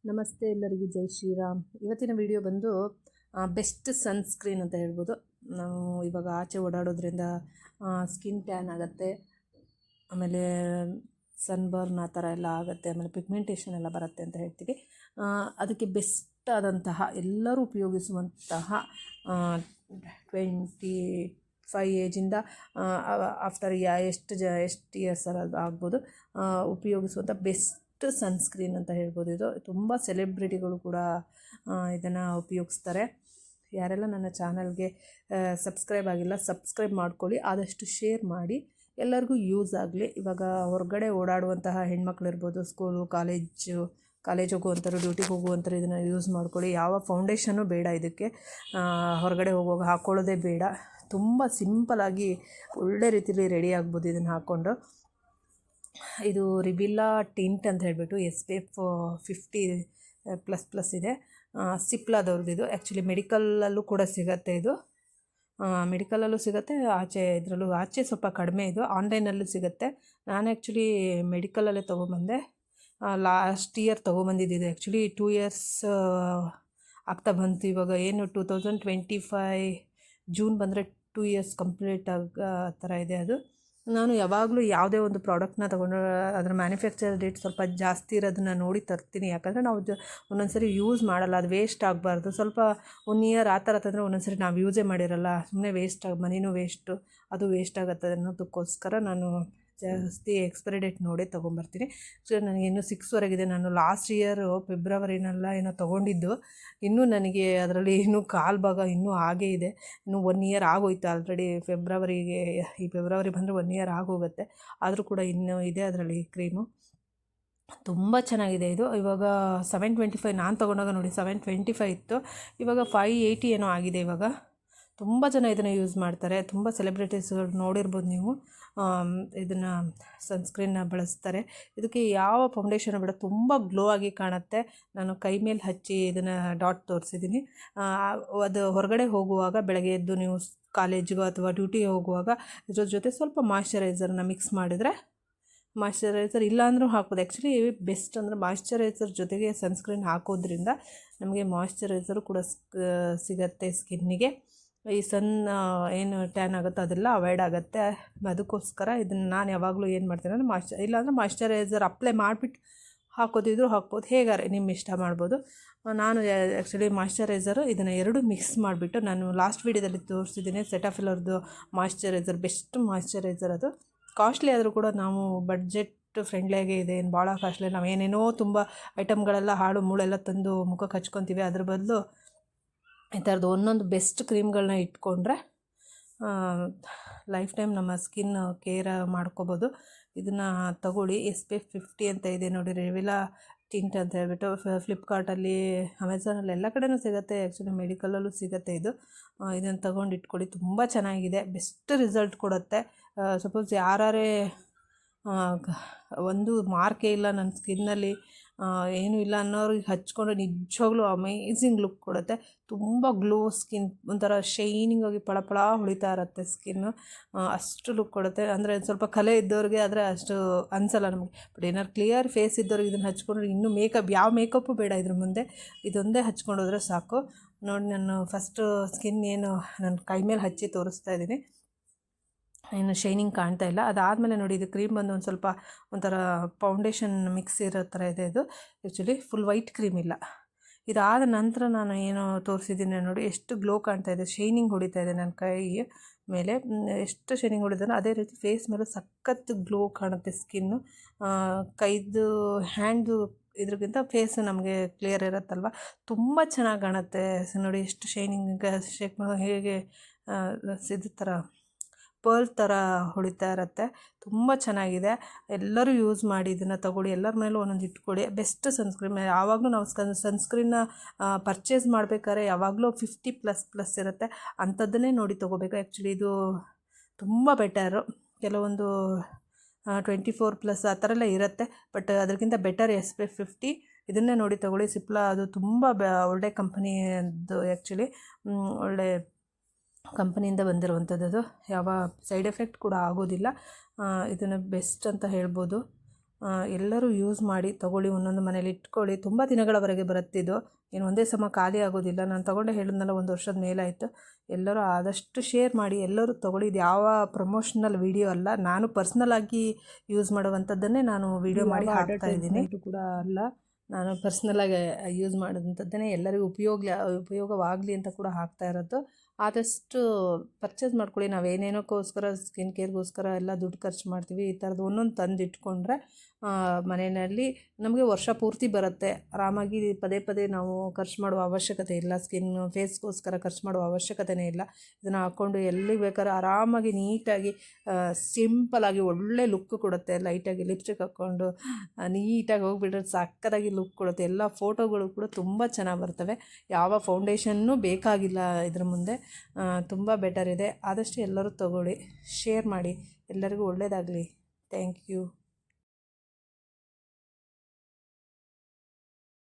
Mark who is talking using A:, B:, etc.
A: ನಮಸ್ತೆ ಎಲ್ಲರಿಗೂ ಜೈ ಶ್ರೀರಾಮ್. ಇವತ್ತಿನ ವಿಡಿಯೋ ಬಂದು ಬೆಸ್ಟ್ ಸನ್ಸ್ಕ್ರೀನ್ ಅಂತ ಹೇಳ್ಬೋದು. ನಾವು ಇವಾಗ ಆಚೆ ಓಡಾಡೋದ್ರಿಂದ ಸ್ಕಿನ್ ಟ್ಯಾನ್ ಆಗುತ್ತೆ, ಆಮೇಲೆ ಸನ್ಬರ್ನ್ ಆ ಥರ ಎಲ್ಲ ಆಗುತ್ತೆ, ಆಮೇಲೆ ಪಿಗ್ಮೆಂಟೇಷನ್ ಎಲ್ಲ ಬರುತ್ತೆ ಅಂತ ಹೇಳ್ತೀವಿ. ಅದಕ್ಕೆ ಬೆಸ್ಟ್ ಆದಂತಹ ಎಲ್ಲರೂ ಉಪಯೋಗಿಸುವಂತಹ 25 ಏಜಿಂದ ಆಫ್ಟರ್ ಎಷ್ಟು ಇಯರ್ಸ್ ಆಗ್ಬೋದು ಉಪಯೋಗಿಸುವಂಥ ಬೆಸ್ಟ್ ಸನ್ಸ್ಕ್ರೀನ್ ಅಂತ ಹೇಳ್ಬೋದು. ಇದು ತುಂಬ ಸೆಲೆಬ್ರಿಟಿಗಳು ಕೂಡ ಇದನ್ನು ಉಪಯೋಗಿಸ್ತಾರೆ. ಯಾರೆಲ್ಲ ನನ್ನ ಚಾನಲ್ಗೆ ಸಬ್ಸ್ಕ್ರೈಬ್ ಆಗಿಲ್ಲ ಸಬ್ಸ್ಕ್ರೈಬ್ ಮಾಡ್ಕೊಳ್ಳಿ, ಆದಷ್ಟು ಶೇರ್ ಮಾಡಿ, ಎಲ್ಲರಿಗೂ ಯೂಸ್ ಆಗಲಿ. ಇವಾಗ ಹೊರಗಡೆ ಓಡಾಡುವಂತಹ ಹೆಣ್ಮಕ್ಳಿರ್ಬೋದು, ಸ್ಕೂಲು ಕಾಲೇಜ್ ಹೋಗುವಂಥವ್ರು, ಡ್ಯೂಟಿಗೆ ಹೋಗುವಂಥವ್ರು ಇದನ್ನು ಯೂಸ್ ಮಾಡ್ಕೊಳ್ಳಿ. ಯಾವ ಫೌಂಡೇಶನ್ನು ಬೇಡ ಇದಕ್ಕೆ, ಹೊರಗಡೆ ಹೋಗುವಾಗ ಹಾಕ್ಕೊಳ್ಳೋದೇ ಬೇಡ. ತುಂಬ ಸಿಂಪಲಾಗಿ ಒಳ್ಳೆ ರೀತಿಯಲ್ಲಿ ರೆಡಿ ಆಗ್ಬೋದು ಇದನ್ನು ಹಾಕ್ಕೊಂಡು. ಇದು ರಿಬಿಲ್ಲಾ ಟಿಂಟ್ ಅಂತ ಹೇಳಿಬಿಟ್ಟು SPF 50++ ಇದೆ. ಸಿಪ್ಲಾದವ್ರದ್ದು ಇದು. ಆ್ಯಕ್ಚುಲಿ ಮೆಡಿಕಲಲ್ಲೂ ಕೂಡ ಸಿಗುತ್ತೆ ಇದು. ಮೆಡಿಕಲಲ್ಲೂ ಸಿಗುತ್ತೆ, ಆಚೆ ಸ್ವಲ್ಪ ಕಡಿಮೆ ಇದು. ಆನ್ಲೈನಲ್ಲೂ ಸಿಗುತ್ತೆ. ನಾನು ಆ್ಯಕ್ಚುಲಿ ಮೆಡಿಕಲಲ್ಲೇ ತೊಗೊಂಬಂದೆ. ಲಾಸ್ಟ್ ಇಯರ್ ತೊಗೊಂಬಂದಿದ್ದು. ಆ್ಯಕ್ಚುಲಿ 2 ಇಯರ್ಸ್ ಆಗ್ತಾ ಬಂತು. ಇವಾಗ ಏನು 2025 ಜೂನ್ ಬಂದರೆ 2 ಇಯರ್ಸ್ ಕಂಪ್ಲೀಟ್ ಥರ ಇದೆ ಅದು. ನಾನು ಯಾವಾಗಲೂ ಯಾವುದೇ ಒಂದು ಪ್ರಾಡಕ್ಟ್ನ ತೊಗೊಂಡು ಅದರ ಮ್ಯಾನುಫ್ಯಾಕ್ಚರ್ ಡೇಟ್ ಸ್ವಲ್ಪ ಜಾಸ್ತಿ ಇರೋದನ್ನ ನೋಡಿ ತರ್ತೀನಿ. ಯಾಕಂದರೆ ನಾವು ಒಂದೊಂದು ಸರಿ ಯೂಸ್ ಮಾಡಲ್ಲ, ಅದು ವೇಸ್ಟ್ ಆಗಬಾರ್ದು. ಸ್ವಲ್ಪ 1 ಇಯರ್ ಆ ಥರ ತಂದರೆ ಒಂದೊಂದು ಸರಿ ನಾವು ಯೂಸೇ ಮಾಡಿರಲ್ಲ, ಸುಮ್ಮನೆ ಮನಿನೂ ವೇಸ್ಟು, ಅದು ವೇಸ್ಟ್ ಆಗುತ್ತೆ ಅನ್ನೋದಕ್ಕೋಸ್ಕರ ನಾನು ಜಾಸ್ತಿ ಎಕ್ಸ್ಪೈರಿ ಡೇಟ್ ನೋಡೇ ತೊಗೊಂಬರ್ತೀನಿ. ಸೊ ನನಗೆ ಇನ್ನೂ 6ವರೆಗಿದೆ. ನಾನು ಲಾಸ್ಟ್ ಇಯರು ಫೆಬ್ರವರಿನೆಲ್ಲ ಏನೋ ತೊಗೊಂಡಿದ್ದು. ಇನ್ನೂ ನನಗೆ ಅದರಲ್ಲಿ ಇನ್ನೂ ಕಾಲು ಭಾಗ ಇನ್ನೂ ಹಾಗೇ ಇದೆ. ಇನ್ನೂ 1 ಇಯರ್ ಆಗೋಯ್ತು ಆಲ್ರೆಡಿ. ಈ ಫೆಬ್ರವರಿ ಬಂದರೆ 1 ಇಯರ್ ಆಗೋಗುತ್ತೆ. ಆದರೂ ಕೂಡ ಇನ್ನೂ ಇದೆ ಅದರಲ್ಲಿ ಕ್ರೀಮು. ತುಂಬ ಚೆನ್ನಾಗಿದೆ ಇದು. ಇವಾಗ 725 ನಾನು ತೊಗೊಂಡಾಗ ನೋಡಿ 725 ಇತ್ತು, ಇವಾಗ 580 ಏನೋ ಆಗಿದೆ ಇವಾಗ. ತುಂಬ ಜನ ಇದನ್ನು ಯೂಸ್ ಮಾಡ್ತಾರೆ. ತುಂಬ ಸೆಲೆಬ್ರಿಟೀಸ್ಗಳು ನೋಡಿರ್ಬೋದು ನೀವು, ಇದನ್ನು ಸನ್ಸ್ಕ್ರೀನ್ನ ಬಳಸ್ತಾರೆ. ಇದಕ್ಕೆ ಯಾವ ಫೌಂಡೇಶನ್ ಬೇಡ, ತುಂಬ ಗ್ಲೋ ಆಗಿ ಕಾಣುತ್ತೆ. ನಾನು ಕೈ ಮೇಲೆ ಹಚ್ಚಿ ಇದನ್ನು ಡಾಟ್ ತೋರಿಸಿದ್ದೀನಿ. ಅದು ಹೊರಗಡೆ ಹೋಗುವಾಗ ಬೆಳಗ್ಗೆ ಎದ್ದು ನೀವು ಕಾಲೇಜಿಗೋ ಅಥವಾ ಡ್ಯೂಟಿಗೆ ಹೋಗುವಾಗ ಇದ್ರ ಜೊತೆ ಸ್ವಲ್ಪ ಮಾಯ್ಶ್ಚರೈಸರ್ನ ಮಿಕ್ಸ್ ಮಾಡಿದರೆ, ಮಾಯ್ಶ್ಚರೈಸರ್ ಇಲ್ಲಾಂದ್ರೂ ಹಾಕ್ಬೋದು. ಆ್ಯಕ್ಚುಲಿ ಬೆಸ್ಟ್ ಅಂದರೆ ಮಾಯ್ಶ್ಚರೈಸರ್ ಜೊತೆಗೆ ಸನ್ಸ್ಕ್ರೀನ್ ಹಾಕೋದ್ರಿಂದ ನಮಗೆ ಮಾಯ್ಶ್ಚರೈಸರು ಕೂಡ ಸಿಗುತ್ತೆ ಸ್ಕಿನ್ನಿಗೆ. ಈ ಏನು ಟ್ಯಾನ್ ಆಗುತ್ತೋ ಅದೆಲ್ಲ ಅವಾಯ್ಡ್ ಆಗುತ್ತೆ. ಅದಕ್ಕೋಸ್ಕರ ಇದನ್ನು ನಾನು ಯಾವಾಗಲೂ ಏನು ಮಾಡ್ತೀನಿ ಅಂದರೆ ಇಲ್ಲಾಂದರೆ ಮಾಯ್ಶ್ಚರೈಸರ್ ಅಪ್ಲೈ ಮಾಡಿಬಿಟ್ಟು ಹಾಕೋದಿದ್ರು ಹಾಕ್ಬೋದು, ಹೇಗಾರೆ ನಿಮ್ಮ ಇಷ್ಟ ಮಾಡ್ಬೋದು. ನಾನು ಆ್ಯಕ್ಚುಲಿ ಮಾಯ್ಶ್ಚರೈಸರು ಇದನ್ನು ಎರಡು ಮಿಕ್ಸ್ ಮಾಡಿಬಿಟ್ಟು, ನಾನು ಲಾಸ್ಟ್ ವೀಡಿಯೋದಲ್ಲಿ ತೋರಿಸಿದ್ದೀನಿ ಸೆಟಾಫಿಲರ್ದು ಮಾಯ್ಶ್ಚರೈಸರ್, ಬೆಸ್ಟ್ ಮಾಯ್ಶ್ಚರೈಸರ್ ಅದು. ಕಾಸ್ಟ್ಲಿ ಆದರೂ ಕೂಡ ನಾವು ಬಡ್ಜೆಟ್ ಫ್ರೆಂಡ್ಲಿಯಾಗೇ ಇದೆ, ಏನು ಭಾಳ ಕಾಸ್ಟ್ಲಿ. ನಾವು ಏನೇನೋ ತುಂಬ ಐಟಮ್ಗಳೆಲ್ಲ ಹಾಳು ಮೂಳೆಲ್ಲ ತಂದು ಮುಖಕ್ಕೆ ಹಚ್ಕೊತೀವಿ. ಅದ್ರ ಬದಲು ಈ ಥರದ್ದು ಒಂದೊಂದು ಬೆಸ್ಟ್ ಕ್ರೀಮ್ಗಳನ್ನ ಇಟ್ಕೊಂಡ್ರೆ ಲೈಫ್ ಟೈಮ್ ನಮ್ಮ ಸ್ಕಿನ್ ಕೇರ್ ಮಾಡ್ಕೋಬೋದು. ಇದನ್ನು ತಗೊಳ್ಳಿ. SPF 50 ಅಂತ ಇದೆ ನೋಡಿ, ರಿಬಿಲ್ಲಾ ಟಿಂಟ್ ಅಂತ ಹೇಳ್ಬಿಟ್ಟು. ಫ್ಲಿಪ್ಕಾರ್ಟಲ್ಲಿ, ಅಮೆಝಾನಲ್ಲಿ ಎಲ್ಲ ಕಡೆಯೂ ಸಿಗುತ್ತೆ. ಆ್ಯಕ್ಚುಲಿ ಮೆಡಿಕಲಲ್ಲೂ ಸಿಗುತ್ತೆ ಇದು. ಇದನ್ನು ತಗೊಂಡು ಇಟ್ಕೊಳ್ಳಿ, ತುಂಬ ಚೆನ್ನಾಗಿದೆ, ಬೆಸ್ಟ್ ರಿಸಲ್ಟ್ ಕೊಡುತ್ತೆ. ಸಪೋಸ್ ಯಾರೇ ಒಂದು ಮಾರ್ಕೇ ಇಲ್ಲ ನನ್ನ ಸ್ಕಿನ್ನಲ್ಲಿ, ಏನೂ ಇಲ್ಲ ಅನ್ನೋರಿಗೆ ಹಚ್ಕೊಂಡು ನಿಜವಾಗ್ಲೂ ಅಮೇಝಿಂಗ್ ಲುಕ್ ಕೊಡುತ್ತೆ. ತುಂಬ ಗ್ಲೋ ಸ್ಕಿನ್, ಒಂಥರ ಶೈನಿಂಗ್ ಆಗಿ ಪಳಪಳ ಹೊಳಿತಾ ಇರುತ್ತೆ ಸ್ಕಿನ್ನು, ಅಷ್ಟು ಲುಕ್ ಕೊಡುತ್ತೆ. ಅಂದರೆ ಸ್ವಲ್ಪ ಕಲೆ ಇದ್ದವ್ರಿಗೆ ಆದರೆ ಅಷ್ಟು ಅನಿಸಲ್ಲ ನಮಗೆ. ಬಟ್ ಏನಾದ್ರು ಕ್ಲಿಯರ್ ಫೇಸ್ ಇದ್ದವ್ರಿಗೆ ಇದನ್ನು ಹಚ್ಕೊಂಡ್ರೆ ಇನ್ನೂ ಯಾವ ಮೇಕಪ್ಪು ಬೇಡ ಇದ್ರ ಮುಂದೆ, ಇದೊಂದೇ ಹಚ್ಕೊಂಡೋದ್ರೆ ಸಾಕು. ನೋಡಿ, ನಾನು ಫಸ್ಟು ಸ್ಕಿನ್ ಏನು ನನ್ನ ಕೈ ಮೇಲೆ ಹಚ್ಚಿ ತೋರಿಸ್ತಾ ಇದ್ದೀನಿ, ಇನ್ನು ಶೈನಿಂಗ್ ಕಾಣ್ತಾ ಇಲ್ಲ. ಅದಾದಮೇಲೆ ನೋಡಿ, ಇದು ಕ್ರೀಮ್ ಬಂದು ಒಂದು ಸ್ವಲ್ಪ ಒಂಥರ ಫೌಂಡೇಶನ್ ಮಿಕ್ಸ್ ಇರೋ ಥರ ಇದೆ ಇದು. ಆ್ಯಕ್ಚುಲಿ ಫುಲ್ ವೈಟ್ ಕ್ರೀಮ್ ಇಲ್ಲ. ಇದಾದ ನಂತರ ನಾನು ಏನು ತೋರಿಸಿದ್ದೀನಿ ನೋಡಿ, ಎಷ್ಟು ಗ್ಲೋ ಕಾಣ್ತಾ ಇದೆ, ಶೈನಿಂಗ್ ಹೊಡಿತಾ ಇದೆ ನನ್ನ ಕೈ ಮೇಲೆ. ಎಷ್ಟು ಶೈನಿಂಗ್ ಹೊಡಿದಾನೋ ಅದೇ ರೀತಿ ಫೇಸ್ ಮೇಲೆ ಸಖತ್ ಗ್ಲೋ ಕಾಣುತ್ತೆ ಸ್ಕಿನ್ನು. ಕೈದು ಹ್ಯಾಂಡು ಇದ್ರಿಗಿಂತ ಫೇಸ್ ನಮಗೆ ಕ್ಲಿಯರ್ ಇರುತ್ತಲ್ವ, ತುಂಬ ಚೆನ್ನಾಗಿ ಕಾಣುತ್ತೆ ನೋಡಿ. ಎಷ್ಟು ಶೈನಿಂಗ್ ಶೇಕ್ ಮಾಡೋ ಹೇಗೆ ಇದು ಥರ ಪರ್ಲ್ ಥರ ಹೊಡಿತಾ ಇರುತ್ತೆ. ತುಂಬ ಚೆನ್ನಾಗಿದೆ. ಎಲ್ಲರೂ ಯೂಸ್ ಮಾಡಿ, ಇದನ್ನು ತಗೊಳ್ಳಿ, ಎಲ್ಲರ ಮೇಲೂ ಒಂದೊಂದು ಇಟ್ಕೊಳ್ಳಿ. Best sunscreen. ಯಾವಾಗಲೂ ನಾವು ಸನ್ಸ್ಕ್ರೀನ್ನ ಪರ್ಚೇಸ್ ಮಾಡಬೇಕಾದ್ರೆ ಯಾವಾಗಲೂ 50++ ಇರುತ್ತೆ, ಅಂಥದ್ದನ್ನೇ ನೋಡಿ ತೊಗೋಬೇಕು. ಆ್ಯಕ್ಚುಲಿ ಇದು ತುಂಬ ಬೆಟರು. ಕೆಲವೊಂದು 24+ ಆ ಥರ ಎಲ್ಲ ಇರುತ್ತೆ, ಬಟ್ ಅದಕ್ಕಿಂತ ಬೆಟರ್ SPF 50. ಇದನ್ನೇ ನೋಡಿ ತೊಗೊಳ್ಳಿ. ಸಿಪ್ಲಾ ಅದು ತುಂಬ ಒಳ್ಳೆ ಕಂಪನಿಯದ್ದು. ಆ್ಯಕ್ಚುಲಿ ಒಳ್ಳೆ ಕಂಪನಿಯಿಂದ ಬಂದಿರುವಂಥದ್ದು. ಯಾವ ಸೈಡ್ ಎಫೆಕ್ಟ್ ಕೂಡ ಆಗೋದಿಲ್ಲ. ಇದನ್ನು ಬೆಸ್ಟ್ ಅಂತ ಹೇಳ್ಬೋದು. ಎಲ್ಲರೂ ಯೂಸ್ ಮಾಡಿ ತೊಗೊಳ್ಳಿ, ಒಂದೊಂದು ಮನೇಲಿ ಇಟ್ಕೊಳ್ಳಿ. ತುಂಬ ದಿನಗಳವರೆಗೆ ಬರುತ್ತಿದ್ದು, ಏನು ಒಂದೇ ಸಮ ಖಾಲಿ ಆಗೋದಿಲ್ಲ. ನಾನು ತೊಗೊಂಡೆ ಹೇಳಿದ್ನಲ್ಲ, 1 ವರ್ಷದ ಮೇಲಾಯಿತು. ಎಲ್ಲರೂ ಆದಷ್ಟು ಶೇರ್ ಮಾಡಿ, ಎಲ್ಲರೂ ತೊಗೊಳ್ಳಿ. ಇದು ಯಾವ ಪ್ರಮೋಷನಲ್ ವಿಡಿಯೋ ಅಲ್ಲ, ನಾನು ಪರ್ಸ್ನಲಾಗಿ ಯೂಸ್ ಮಾಡುವಂಥದ್ದನ್ನೇ ನಾನು ವಿಡಿಯೋ ಮಾಡಿ ಹಾಕ್ತಾ ಇದ್ದೀನಿ ಕೂಡ ಅಲ್ಲ. ನಾನು ಪರ್ಸ್ನಲಾಗಿ ಯೂಸ್ ಮಾಡೋದಂಥದ್ದನ್ನೇ ಎಲ್ಲರಿಗೂ ಉಪಯೋಗವಾಗಲಿ ಅಂತ ಕೂಡ ಹಾಕ್ತಾ ಇರೋದು. ಆದಷ್ಟು ಪರ್ಚೇಸ್ ಮಾಡ್ಕೊಳ್ಳಿ. ನಾವೇನೇನೋಕ್ಕೋಸ್ಕರ ಸ್ಕಿನ್ ಕೇರ್ಗೋಸ್ಕರ ಎಲ್ಲ ದುಡ್ಡು ಖರ್ಚು ಮಾಡ್ತೀವಿ, ಈ ಥರದ್ದು ಒಂದೊಂದು ತಂದು ಇಟ್ಕೊಂಡ್ರೆ ಮನೆಯಲ್ಲಿ ನಮಗೆ ವರ್ಷ ಪೂರ್ತಿ ಬರುತ್ತೆ. ಆರಾಮಾಗಿ ಪದೇ ಪದೇ ನಾವು ಖರ್ಚು ಮಾಡುವ ಅವಶ್ಯಕತೆ ಇಲ್ಲ. ಫೇಸ್ಗೋಸ್ಕರ ಖರ್ಚು ಮಾಡುವ ಅವಶ್ಯಕತೆಯೇ ಇಲ್ಲ. ಇದನ್ನು ಹಾಕ್ಕೊಂಡು ಎಲ್ಲಿಗೆ ಬೇಕಾದ್ರೂ ಆರಾಮಾಗಿ ನೀಟಾಗಿ ಸಿಂಪಲಾಗಿ ಒಳ್ಳೆ ಲುಕ್ ಕೊಡುತ್ತೆ. ಲೈಟಾಗಿ ಲಿಪ್ಸ್ಟಿಕ್ ಹಾಕ್ಕೊಂಡು ನೀಟಾಗಿ ಹೋಗ್ಬಿಟ್ರೆ ಸಕ್ಕತ್ತಾಗಿ ಲುಕ್ ಕೊಡುತ್ತೆ. ಎಲ್ಲ ಫೋಟೋಗಳು ಕೂಡ ತುಂಬ ಚೆನ್ನಾಗಿ ಬರ್ತವೆ. ಯಾವ ಫೌಂಡೇಶನ್ನೂ ಬೇಕಾಗಿಲ್ಲ ಇದ್ರ ಮುಂದೆ. ತುಂಬ ಬೆಟರ್ ಇದೆ. ಆದಷ್ಟು ಎಲ್ಲರೂ ತಗೊಳ್ಳಿ, ಶೇರ್ ಮಾಡಿ. ಎಲ್ಲರಿಗೂ ಒಳ್ಳೆಯದಾಗಲಿ. Thank you.